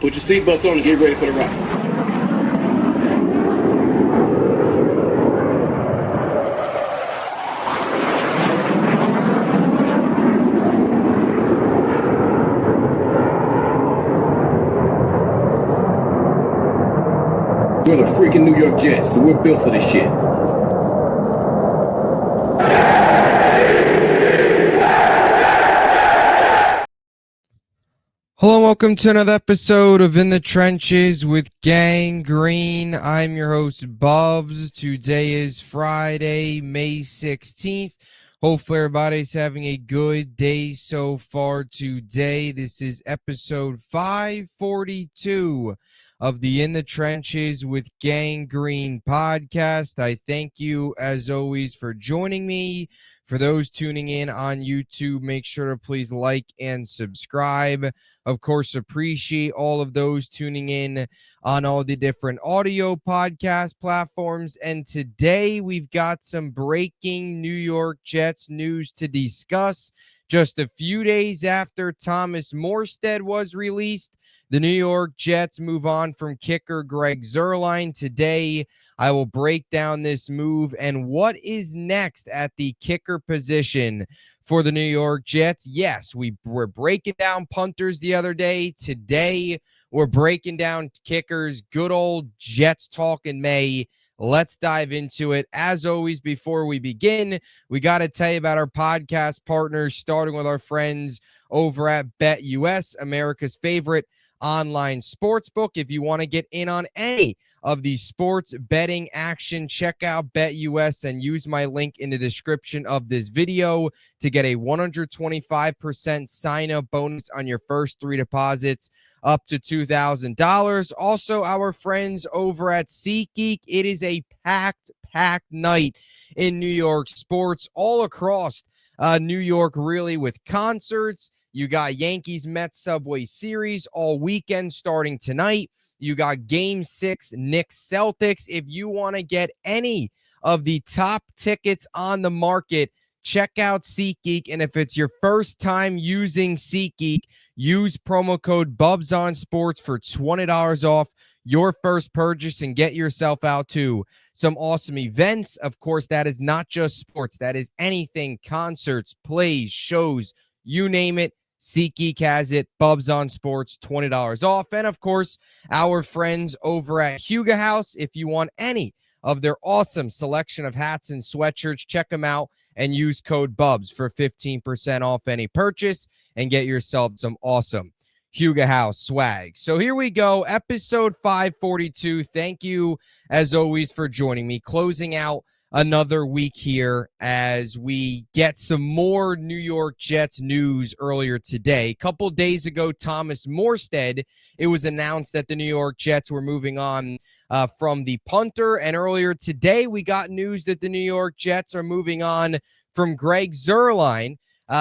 Put your seatbelts on and get ready for the ride. We're the freaking New York Jets, so we're built for this shit. Hello and welcome to another episode of In the Trenches with Gang Green. I'm your host, Bubbs. Today is Friday, May 16th. Hopefully everybody's having a good day so far today. This is episode 542 of the In the Trenches with Gang Green podcast. I thank you, as always, for joining me. For those tuning in on YouTube, make sure to please like and subscribe. Of course, appreciate all of those tuning in on all the different audio podcast platforms. And today we've got some breaking New York Jets news to discuss. Just a few days after Thomas Morstead was released, the New York Jets move on from kicker Greg Zuerlein. Today, I will break down this move and what is next at the kicker position for the New York Jets. Yes, we were breaking down punters the other day. Today, we're breaking down kickers. Good old Jets talk in May. Let's dive into it. As always, before we begin, we got to tell you about our podcast partners, starting with our friends over at BetUS, America's favorite online sportsbook. If you want to get in on any of the sports betting action, check out BetUS and use my link in the description of this video to get a 125% sign-up bonus on your first 3 deposits up to $2,000. Also, our friends over at SeatGeek. It is a packed night in New York sports all across New York, really, with concerts. You got Yankees Mets Subway Series all weekend starting tonight. You got Game 6 Knicks Celtics. If you want to get any of the top tickets on the market, check out SeatGeek. And if it's your first time using SeatGeek, use promo code BUBSONSPORTS for $20 off your first purchase and get yourself out to some awesome events. Of course, that is not just sports. That is anything, concerts, plays, shows, you name it. SeatGeek has it. Bubs on Sports, $20 off. And, of course, our friends over at Huga House. If you want any of their awesome selection of hats and sweatshirts, check them out and use code BUBS for 15% off any purchase and get yourself some awesome Huga House swag. So here we go, episode 542. Thank you, as always, for joining me. Closing out another week here as we get some more New York Jets news earlier today. A couple days ago, Thomas Morstead, it was announced that the New York Jets were moving on from the punter. And earlier today, we got news that the New York Jets are moving on from Greg Zuerlein.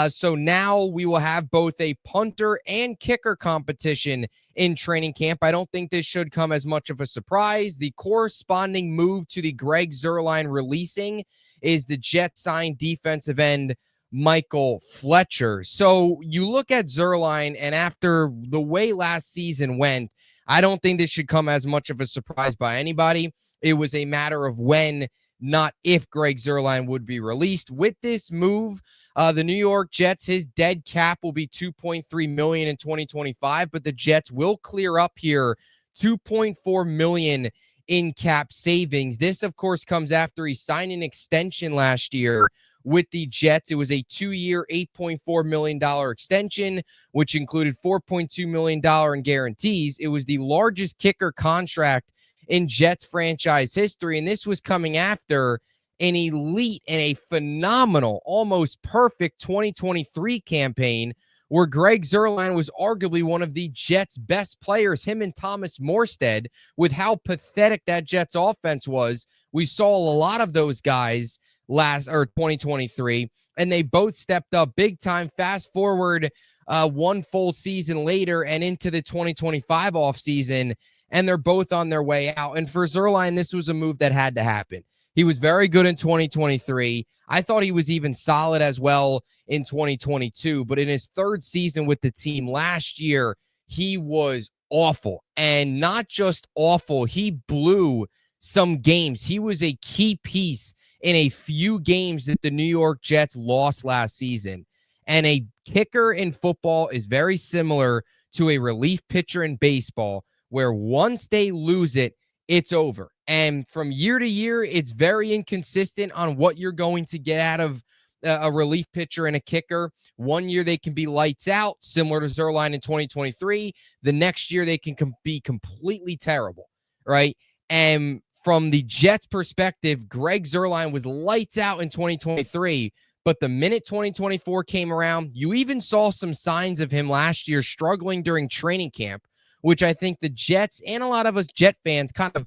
So now we will have both a punter and kicker competition in training camp. I don't think this should come as much of a surprise. The corresponding move to the Greg Zuerlein releasing is the Jets signed defensive end Michael Fletcher. So you look at Zuerlein, and after the way last season went, I don't think this should come as much of a surprise by anybody. It was a matter of when, not if, Greg Zuerlein would be released. With this move, the New York Jets, his dead cap will be $2.3 million in 2025, but the Jets will clear up here $2.4 million in cap savings. This, of course, comes after he signed an extension last year with the Jets. It was a 2-year, $8.4 million extension, which included $4.2 million in guarantees. It was the largest kicker contract in Jets franchise history, and this was coming after an elite and a phenomenal, almost perfect 2023 campaign where Greg Zuerlein was arguably one of the Jets' best players, him and Thomas Morstead. With how pathetic that Jets offense was, we saw a lot of those guys 2023, and they both stepped up big time. Fast forward one full season later and into the 2025 offseason, and they're both on their way out. And for Zuerlein, this was a move that had to happen. He was very good in 2023. I thought he was even solid as well in 2022. But in his third season with the team last year, he was awful. And not just awful, he blew some games. He was a key piece in a few games that the New York Jets lost last season. And a kicker in football is very similar to a relief pitcher in baseball, where once they lose it, it's over. And from year to year, it's very inconsistent on what you're going to get out of a relief pitcher and a kicker. One year they can be lights out, similar to Zuerlein in 2023. The next year they can be completely terrible, right? And from the Jets' perspective, Greg Zuerlein was lights out in 2023, but the minute 2024 came around, you even saw some signs of him last year struggling during training camp, which I think the Jets and a lot of us Jet fans kind of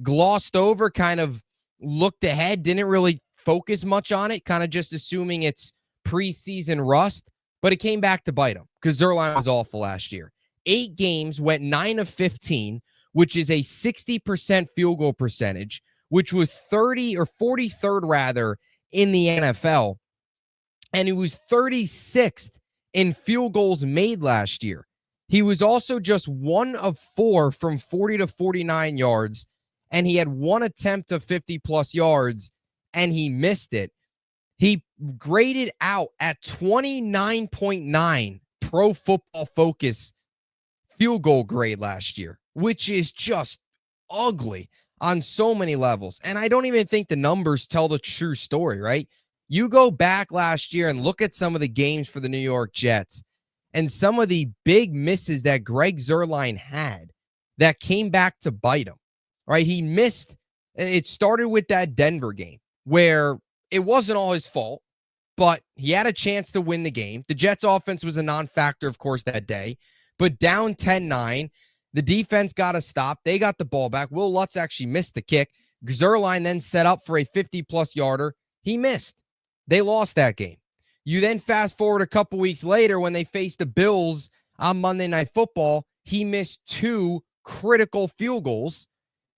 glossed over, kind of looked ahead, didn't really focus much on it, kind of just assuming it's preseason rust, but it came back to bite him because Zuerlein was awful last year. 8 games, went 9 of 15, which is a 60% field goal percentage, which was 43rd rather in the NFL. And he was 36th in field goals made last year. He was also just 1 of 4 from 40 to 49 yards, and he had 1 attempt of 50-plus yards, and he missed it. He graded out at 29.9 Pro Football Focus field goal grade last year, which is just ugly on so many levels. And I don't even think the numbers tell the true story, right? You go back last year and look at some of the games for the New York Jets and some of the big misses that Greg Zuerlein had that came back to bite him, right? He missed. It started with that Denver game where it wasn't all his fault, but he had a chance to win the game. The Jets offense was a non-factor, of course, that day, but down 10-9, the defense got a stop. They got the ball back. Will Lutz actually missed the kick. Zuerlein then set up for a 50-plus yarder. He missed. They lost that game. You then fast forward a couple weeks later when they faced the Bills on Monday Night Football. He missed 2 critical field goals.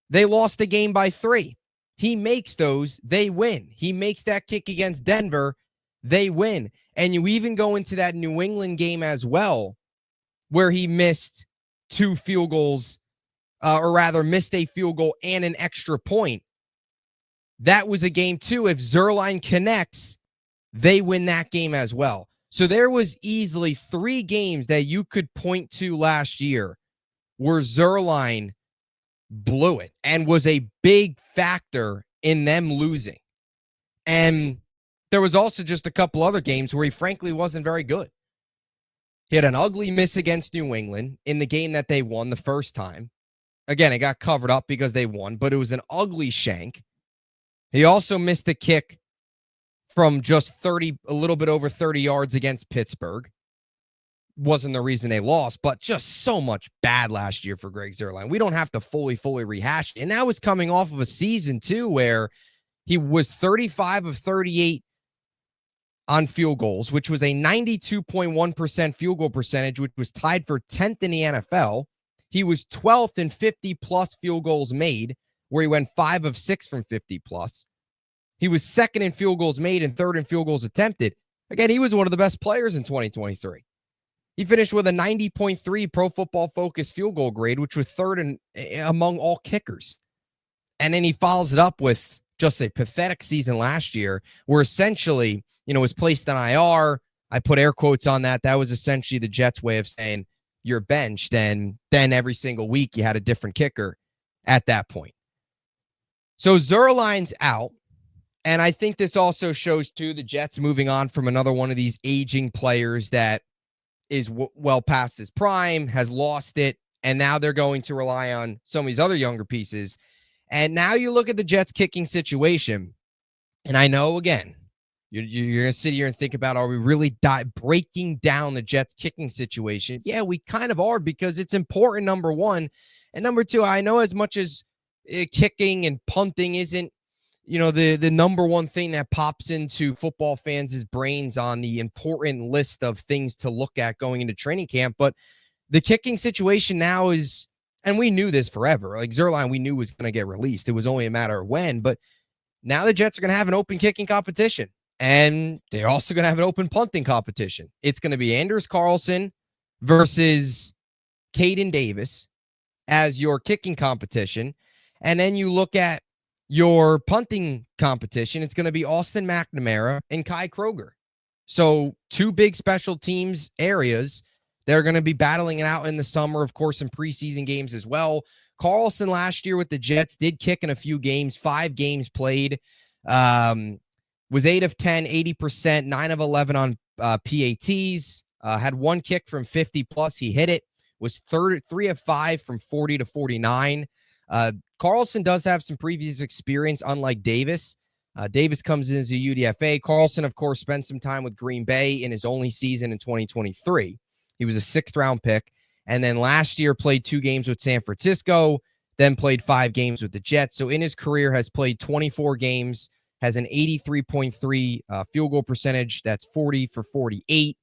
They lost the game by 3. He makes those, they win. He makes that kick against Denver, they win. And you even go into that New England game as well, where he missed 2 field goals, or rather missed a field goal and an extra point. That was a game too. If Zuerlein connects, they win that game as well. So there was easily 3 games that you could point to last year where Zuerlein blew it and was a big factor in them losing. And there was also just a couple other games where he frankly wasn't very good. He had an ugly miss against New England in the game that they won the first time. Again, it got covered up because they won, but it was an ugly shank. He also missed a kick from just a little bit over 30 yards against Pittsburgh. Wasn't the reason they lost, but just so much bad last year for Greg Zuerlein. We don't have to fully rehash it. And that was coming off of a season too, where he was 35 of 38 on field goals, which was a 92.1% field goal percentage, which was tied for 10th in the NFL. He was 12th in 50-plus field goals made, where he went 5 of 6 from 50-plus. He was 2nd in field goals made and 3rd in field goals attempted. Again, he was one of the best players in 2023. He finished with a 90.3 Pro Football Focus field goal grade, which was 3rd among all kickers. And then he follows it up with just a pathetic season last year where essentially, was placed on IR. I put air quotes on that. That was essentially the Jets' way of saying you're benched. And then every single week you had a different kicker at that point. So Zuerlein's out. And I think this also shows, too, the Jets moving on from another one of these aging players that is well past his prime, has lost it, and now they're going to rely on some of these other younger pieces. And now you look at the Jets' kicking situation, and I know, again, you're going to sit here and think about, are we really breaking down the Jets' kicking situation? Yeah, we kind of are because it's important, number one. And number two, I know as much as kicking and punting isn't the number one thing that pops into football fans' brains on the important list of things to look at going into training camp. But the kicking situation now is, and we knew this forever, like Zuerlein, we knew was going to get released. It was only a matter of when, but now the Jets are going to have an open kicking competition, and they're also going to have an open punting competition. It's going to be Anders Carlson versus Caden Davis. as your kicking competition. And then you look at your punting competition, it's going to be Austin McNamara and Kai Kroger. So two big special teams areas. They're going to be battling it out in the summer, of course, in preseason games as well. Carlson last year with the Jets did kick in a few games, 5 games played, was 8 of 10, 80%, 9 of 11 on PATs, had 1 kick from 50 plus. He hit it, was 3 of 5 from 40 to 49. Carlson does have some previous experience, unlike Davis. Davis comes in as a UDFA. Carlson, of course, spent some time with Green Bay in his only season in 2023. He was a 6th-round pick. And then last year played 2 games with San Francisco, then played 5 games with the Jets. So in his career has played 24 games, has an 83.3 field goal percentage. That's 40 for 48.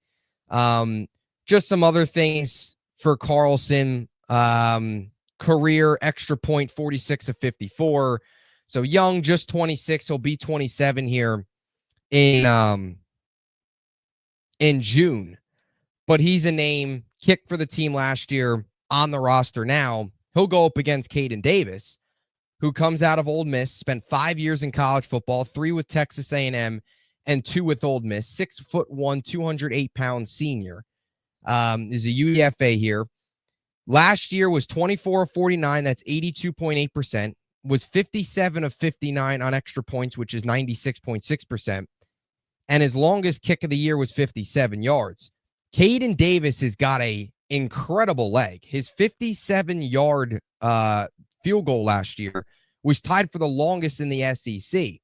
Just some other things for Carlson. Career extra point, 46 of 54. So young, just 26. He'll be 27 here in June. But he's a name, kicked for the team last year, on the roster now. He'll go up against Caden Davis, who comes out of Ole Miss, spent 5 years in college football, 3 with Texas A&M, and 2 with Ole Miss. 6'1", 208-pound senior. Is a UDFA here. Last year was 24 of 49. That's 82.8%. Was 57 of 59 on extra points, which is 96.6%. And his longest kick of the year was 57 yards. Caden Davis has got a incredible leg. His 57-yard field goal last year was tied for the longest in the SEC.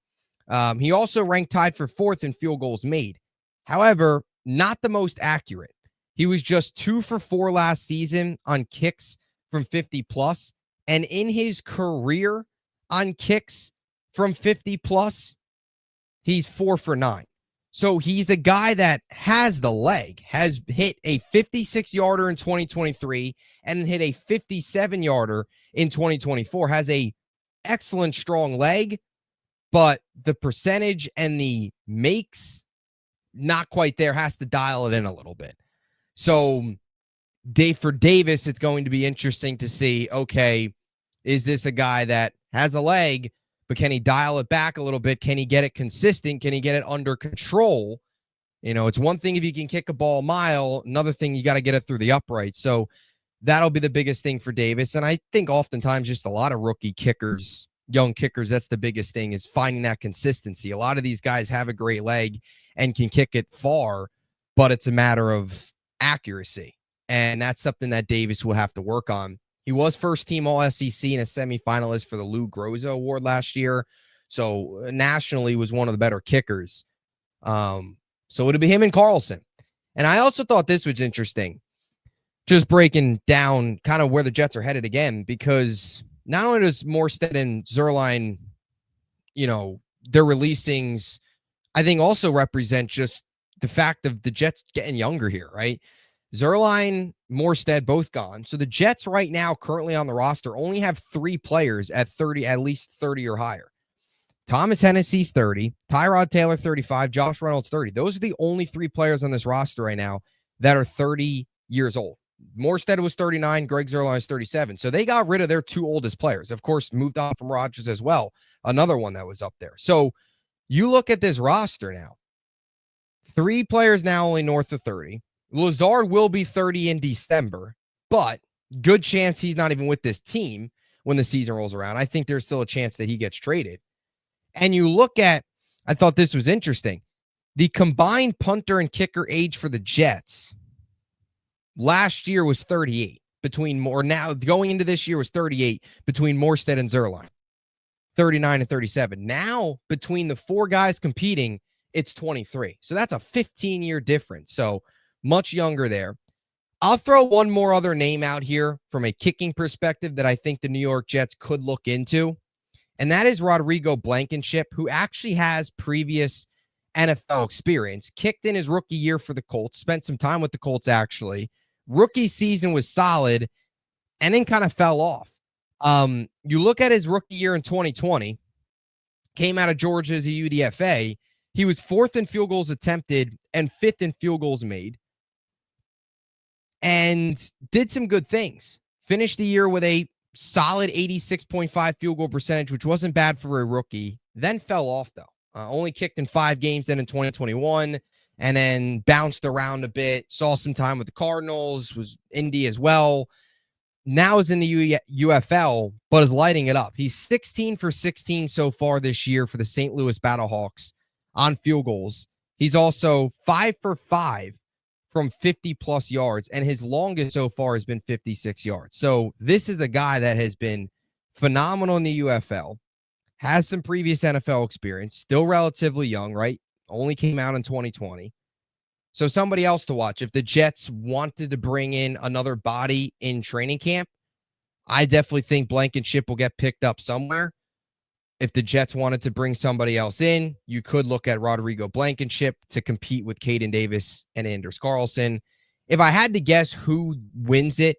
He also ranked tied for 4th in field goals made. However, not the most accurate. He was just 2 for 4 last season on kicks from 50 plus. And in his career on kicks from 50 plus, he's 4 for 9. So he's a guy that has the leg, has hit a 56-yarder in 2023 and hit a 57-yarder in 2024, has a excellent strong leg, but the percentage and the makes not quite there, has to dial it in a little bit. So for Davis, it's going to be interesting to see, okay, is this a guy that has a leg, but can he dial it back a little bit? Can he get it consistent? Can he get it under control? You know, it's one thing if you can kick a ball a mile. Another thing, you got to get it through the upright. So that'll be the biggest thing for Davis. And I think oftentimes just a lot of rookie kickers, young kickers, that's the biggest thing, is finding that consistency. A lot of these guys have a great leg and can kick it far, but it's a matter of accuracy. And that's something that Davis will have to work on. He was first team All-SEC and a semifinalist for the Lou Groza Award last year. So nationally was one of the better kickers. So it'll be him and Carlson. And I also thought this was interesting, just breaking down kind of where the Jets are headed again, because not only does Morstead and Zuerlein, you know, their releasings, I think also represent just the fact of the Jets getting younger here, right? Zuerlein, Morstead, both gone. So the Jets right now, currently on the roster, only have 3 players at 30, at least 30 or higher. Thomas Hennessy's 30, Tyrod Taylor 35, Josh Reynolds 30. Those are the only 3 players on this roster right now that are 30 years old. Morstead was 39, Greg Zuerlein is 37. So they got rid of their 2 oldest players. Of course, moved on from Rodgers as well, another one that was up there. So you look at this roster now, 3 players now only north of 30. Lazard will be 30 in December, but good chance he's not even with this team when the season rolls around. I think there's still a chance that he gets traded. And you look at, I thought this was interesting, the combined punter and kicker age for the Jets last year was 38 now going into this year was 38 between Morstead and Zuerlein, 39 and 37. Now between the 4 guys competing, it's 23. So that's a 15-year difference. So much younger there. I'll throw one more other name out here from a kicking perspective that I think the New York Jets could look into, and that is Rodrigo Blankenship, who actually has previous NFL experience. Kicked in his rookie year for the Colts, spent some time with the Colts actually. Rookie season was solid, and then kind of fell off. You look at his rookie year in 2020, came out of Georgia as a UDFA. He was 4th in field goals attempted and 5th in field goals made, and did some good things. Finished the year with a solid 86.5 field goal percentage, which wasn't bad for a rookie. Then fell off, though. Only kicked in 5 games then in 2021, and then bounced around a bit. Saw some time with the Cardinals, was Indy as well. Now is in the UFL, but is lighting it up. He's 16 for 16 so far this year for the St. Louis Battlehawks on field goals. He's also 5 for 5 from 50-plus yards, and his longest so far has been 56 yards. So this is a guy that has been phenomenal in the UFL, has some previous NFL experience, still relatively young, right? Only came out in 2020. So somebody else to watch. If the Jets wanted to bring in another body in training camp, I definitely think Blankenship will get picked up somewhere. If the Jets wanted to bring somebody else in, you could look at Rodrigo Blankenship to compete with Caden Davis and Anders Carlson. If I had to guess who wins it,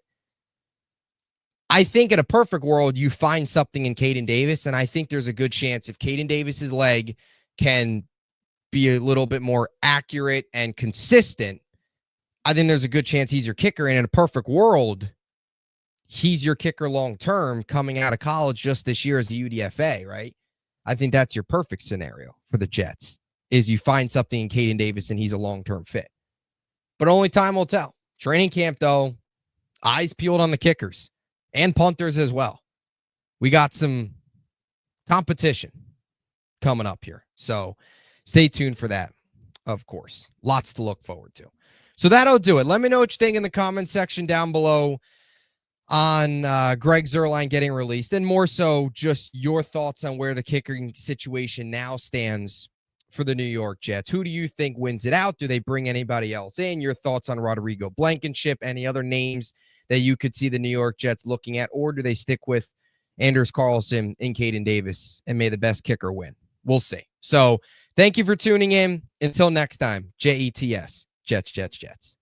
I think in a perfect world, you find something in Caden Davis, and I think there's a good chance if Caden Davis's leg can be a little bit more accurate and consistent, I think there's a good chance he's your kicker. And in a perfect world, he's your kicker long-term coming out of college just this year as a UDFA, right? I think that's your perfect scenario for the Jets, is you find something in Caden Davis and he's a long-term fit. But only time will tell. Training camp, though, eyes peeled on the kickers and punters as well. We got some competition coming up here. So stay tuned for that, of course. Lots to look forward to. So that'll do it. Let me know what you think in the comment section down below on Greg Zuerlein getting released, and more so just your thoughts on where the kicking situation now stands for the New York Jets. Who do you think wins it out? Do they bring anybody else in? Your thoughts on Rodrigo Blankenship, any other names that you could see the New York Jets looking at, or do they stick with Anders Carlson and Caden Davis and may the best kicker win? We'll see. So thank you for tuning in. Until next time, Jets, Jets, Jets, Jets.